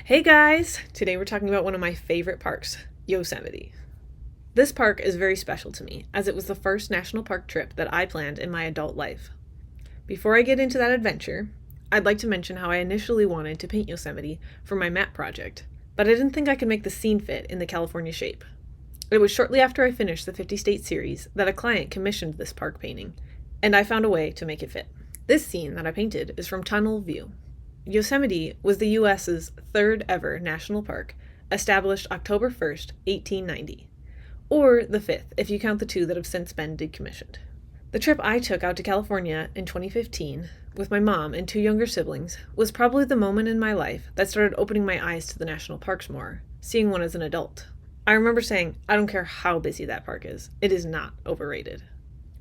Hey guys! Today we're talking about one of my favorite parks, Yosemite. This park is very special to me, as it was the first national park trip that I planned in my adult life. Before I get into that adventure, I'd like to mention how I initially wanted to paint Yosemite for my map project, but I didn't think I could make the scene fit in the California shape. It was shortly after I finished the 50 State series that a client commissioned this park painting, and I found a way to make it fit. This scene that I painted is from Tunnel View. Yosemite was the U.S.'s third ever national park, established October 1st, 1890, or the fifth if you count the two that have since been decommissioned. The trip I took out to California in 2015 with my mom and two younger siblings was probably the moment in my life that started opening my eyes to the national parks more, seeing one as an adult. I remember saying, I don't care how busy that park is, it is not overrated.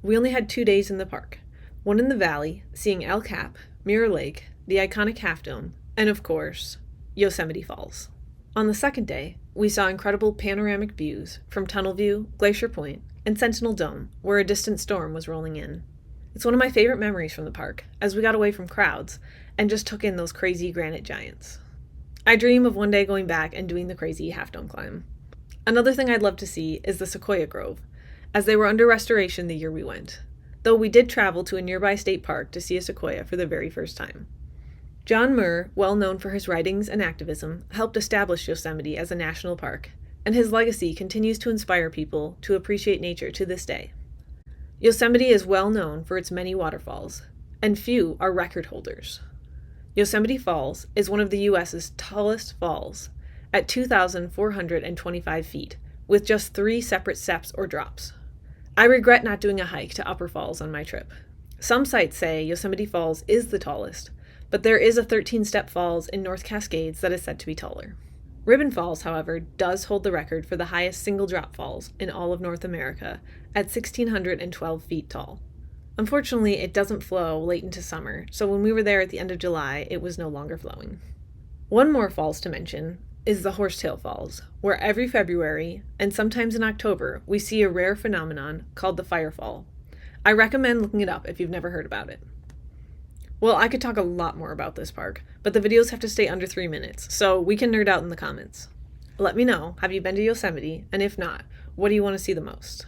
We only had 2 days in the park, one in the valley, seeing El Cap, Mirror Lake, the iconic Half Dome, and of course, Yosemite Falls. On the second day, we saw incredible panoramic views from Tunnel View, Glacier Point, and Sentinel Dome, where a distant storm was rolling in. It's one of my favorite memories from the park, as we got away from crowds and just took in those crazy granite giants. I dream of one day going back and doing the crazy Half Dome climb. Another thing I'd love to see is the Sequoia Grove, as they were under restoration the year we went, though we did travel to a nearby state park to see a sequoia for the very first time. John Muir, well known for his writings and activism, helped establish Yosemite as a national park, and his legacy continues to inspire people to appreciate nature to this day. Yosemite is well known for its many waterfalls, and few are record holders. Yosemite Falls is one of the U.S.'s tallest falls, at 2,425 feet, with just 3 separate steps or drops. I regret not doing a hike to Upper Falls on my trip. Some sites say Yosemite Falls is the tallest, but there is a 13-step falls in North Cascades that is said to be taller. Ribbon Falls, however, does hold the record for the highest single drop falls in all of North America at 1,612 feet tall. Unfortunately, it doesn't flow late into summer, so when we were there at the end of July, it was no longer flowing. One more falls to mention is the Horsetail Falls, where every February, and sometimes in October, we see a rare phenomenon called the firefall. I recommend looking it up if you've never heard about it. Well, I could talk a lot more about this park, but the videos have to stay under 3 minutes, so we can nerd out in the comments. Let me know, have you been to Yosemite, and if not, what do you want to see the most?